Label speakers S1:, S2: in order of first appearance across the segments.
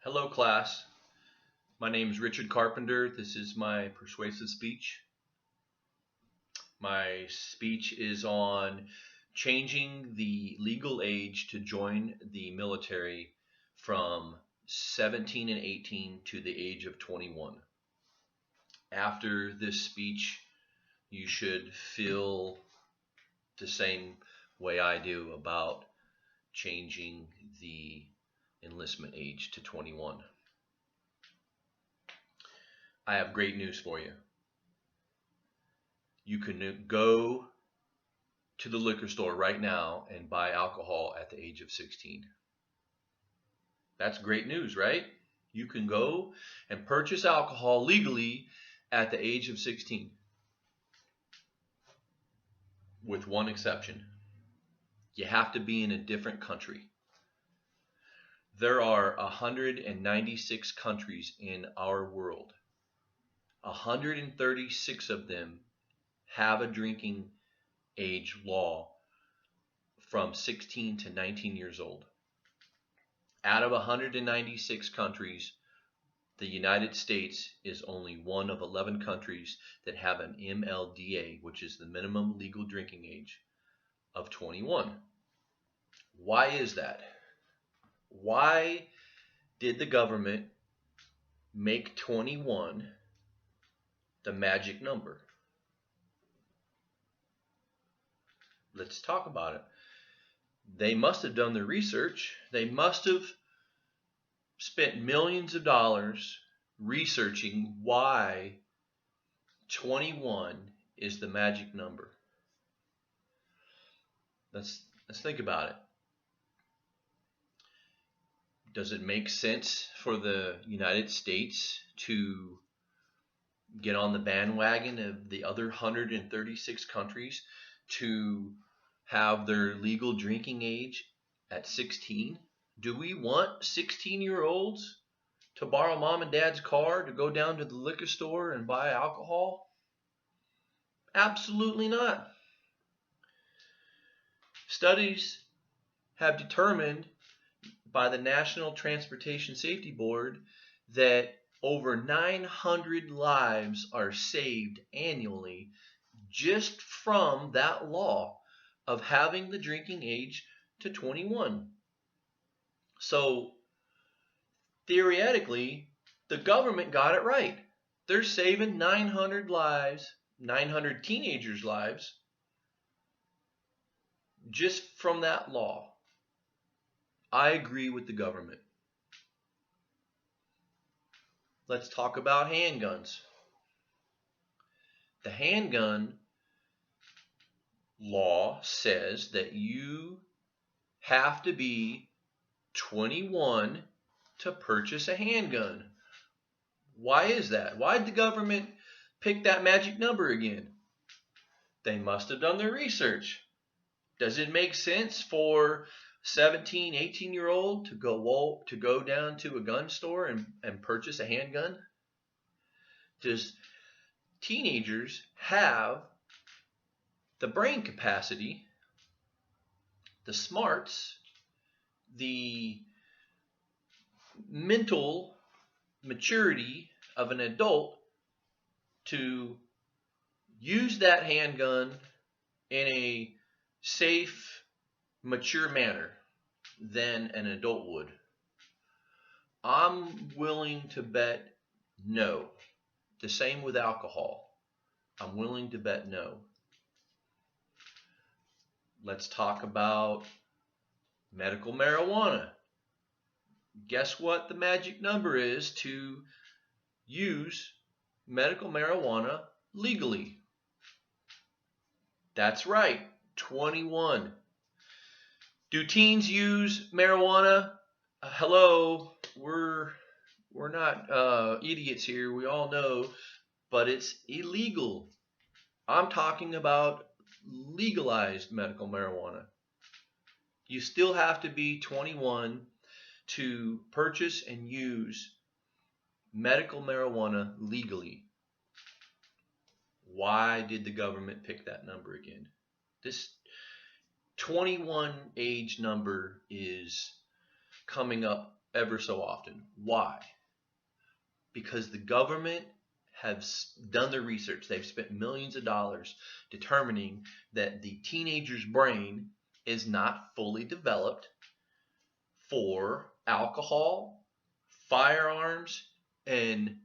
S1: Hello, class. My name is Richard Carpenter. This is my persuasive speech. My speech is on changing the legal age to join the military from 17 and 18 to the age of 21. After this speech, you should feel the same way I do about changing the enlistment age to 21. I have great news for you. You can go to the liquor store right now and buy alcohol at the age of 16. That's great news, right? You can go and purchase alcohol legally at the age of 16, with one exception. You have to be in a different country. There are 196 countries in our world. 136 of them have a drinking age law from 16 to 19 years old. Out of 196 countries, the United States is only one of 11 countries that have an MLDA, which is the minimum legal drinking age, of 21. Why is that? Why did the government make 21 the magic number? Let's talk about it. They must have done their research. They must have spent millions of dollars researching why 21 is the magic number. Let's think about it. Does it make sense for the United States to get on the bandwagon of the other 136 countries to have their legal drinking age at 16? Do we want 16-year-olds to borrow mom and dad's car to go down to the liquor store and buy alcohol? Absolutely not. Studies have determined by the National Transportation Safety Board that over 900 lives are saved annually just from that law of having the drinking age to 21. So theoretically, the government got it right. They're saving 900 lives, 900 teenagers' lives, just from that law. I agree with the government. Let's talk about handguns. The handgun law says that you have to be 21 to purchase a handgun. Why is that? Why did the government pick that magic number again? They must have done their research. Does it make sense for 17, 18-year-old to go down to a gun store and purchase a handgun? Does teenagers have the brain capacity, the smarts, the mental maturity of an adult to use that handgun in a safe, mature manner than an adult would? I'm willing to bet no. The same with alcohol. I'm willing to bet no. Let's talk about medical marijuana. Guess what the magic number is to use medical marijuana legally? That's right, 21. Do teens use marijuana? Hello, we're not idiots here. We all know, but it's illegal. I'm talking about legalized medical marijuana. You still have to be 21 to purchase and use medical marijuana legally. Why did the government pick that number again? This 21 age number is coming up ever so often. Why? Because the government has done their research. They've spent millions of dollars determining that the teenager's brain is not fully developed for alcohol, firearms, and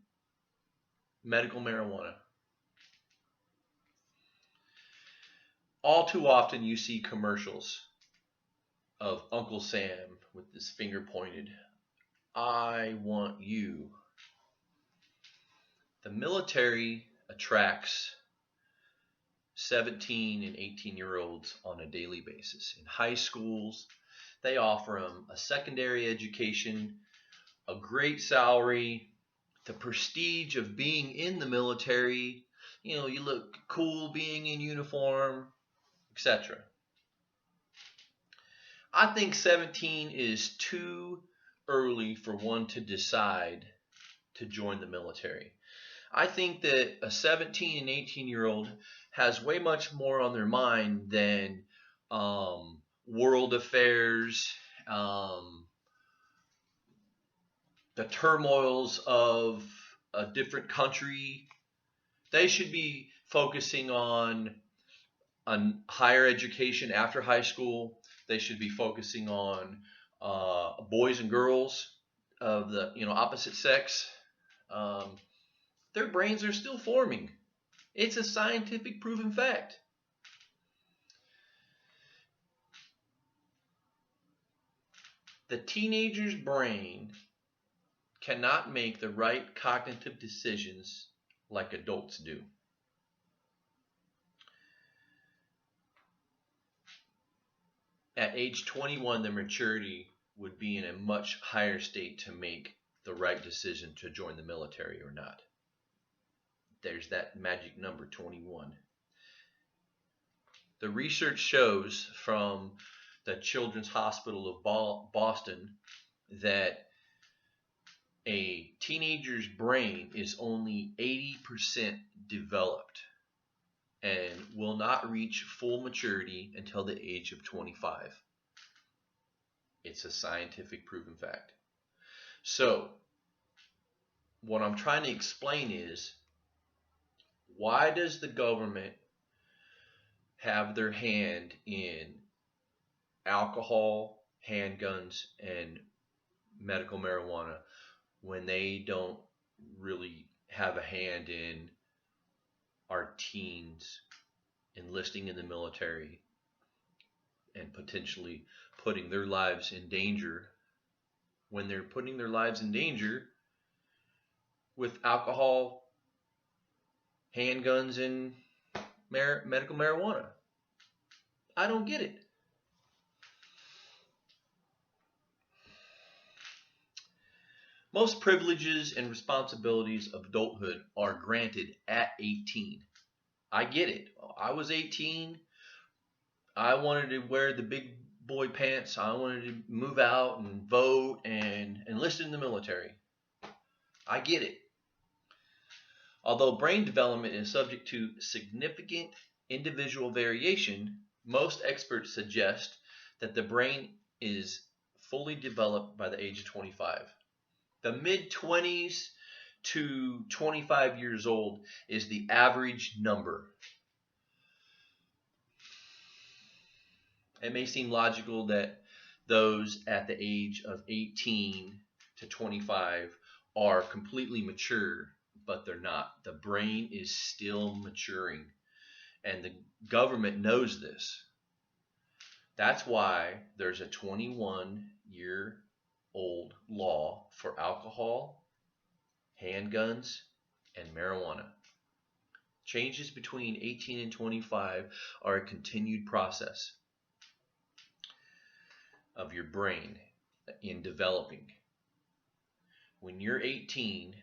S1: medical marijuana. All too often you see commercials of Uncle Sam with his finger pointed. I want you. The military attracts 17 and 18-year-olds on a daily basis. In high schools, they offer them a secondary education, a great salary, the prestige of being in the military. You know, you look cool being in uniform, etc. I think 17 is too early for one to decide to join the military. I think that a 17 and 18-year-old has way much more on their mind than world affairs, the turmoils of a different country. They should be focusing on higher education after high school. They should be focusing on boys and girls of the opposite sex. Their brains are still forming. It's a scientific proven fact. The teenager's brain cannot make the right cognitive decisions like adults do. At age 21, their maturity would be in a much higher state to make the right decision to join the military or not. There's that magic number, 21. The research shows from the Children's Hospital of Boston that a teenager's brain is only 80% developed and will not reach full maturity until the age of 25. It's a scientific proven fact. So, what I'm trying to explain is, why does the government have their hand in alcohol, handguns, and medical marijuana when they don't really have a hand in our teens enlisting in the military and potentially putting their lives in danger, when they're putting their lives in danger with alcohol, handguns, and medical marijuana? I don't get it. Most privileges and responsibilities of adulthood are granted at 18. I get it. I was 18. I wanted to wear the big boy pants. I wanted to move out and vote and enlist in the military. I get it. Although brain development is subject to significant individual variation, most experts suggest that the brain is fully developed by the age of 25. The mid-20s to 25 years old is the average number. It may seem logical that those at the age of 18 to 25 are completely mature, but they're not. The brain is still maturing, and the government knows this. That's why there's a 21-year-old law for alcohol, handguns, and marijuana. Changes between 18 and 25 are a continued process of your brain in developing. When you're 18,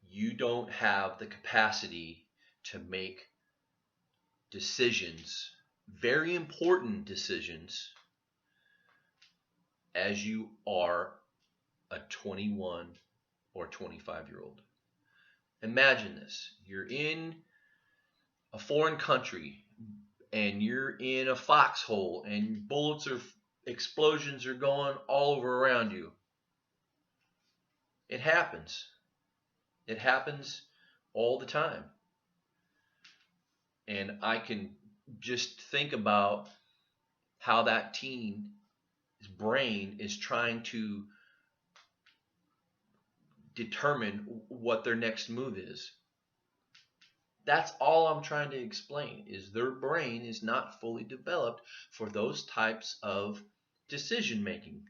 S1: you don't have the capacity to make decisions, very important decisions, as you are a 21 or 25-year-old. Imagine this. You're in a foreign country and you're in a foxhole and bullets are explosions are going all over around you. It happens. It happens all the time. And I can just think about how that teen's brain is trying to determine what their next move is. That's all I'm trying to explain, is their brain is not fully developed for those types of decision making.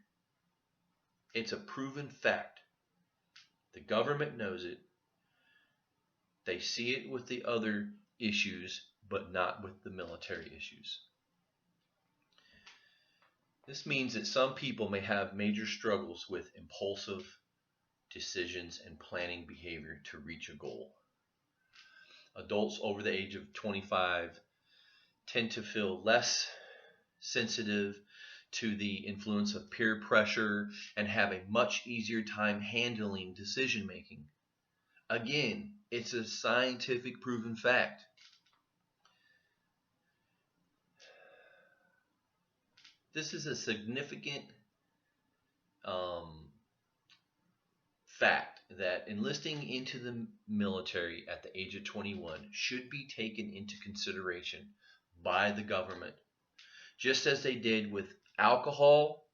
S1: It's a proven fact. The government knows it. They see it with the other issues, but not with the military issues. This means that some people may have major struggles with impulsive decisions and planning behavior to reach a goal. Adults over the age of 25 tend to feel less sensitive to the influence of peer pressure and have a much easier time handling decision making. Again, it's a scientific proven fact. This is a significant fact that enlisting into the military at the age of 21 should be taken into consideration by the government, just as they did with alcohol,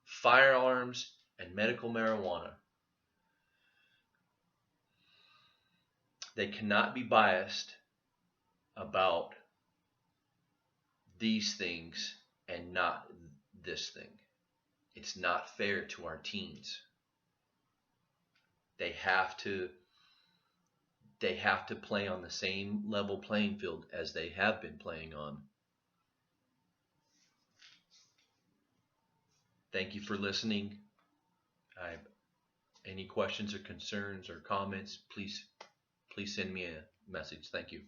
S1: firearms, and medical marijuana. They cannot be biased about these things and not this thing. It's not fair to our teens. They have to play on the same level playing field as they have been playing on. Thank you for listening. Any questions or concerns or comments, please send me a message. Thank you.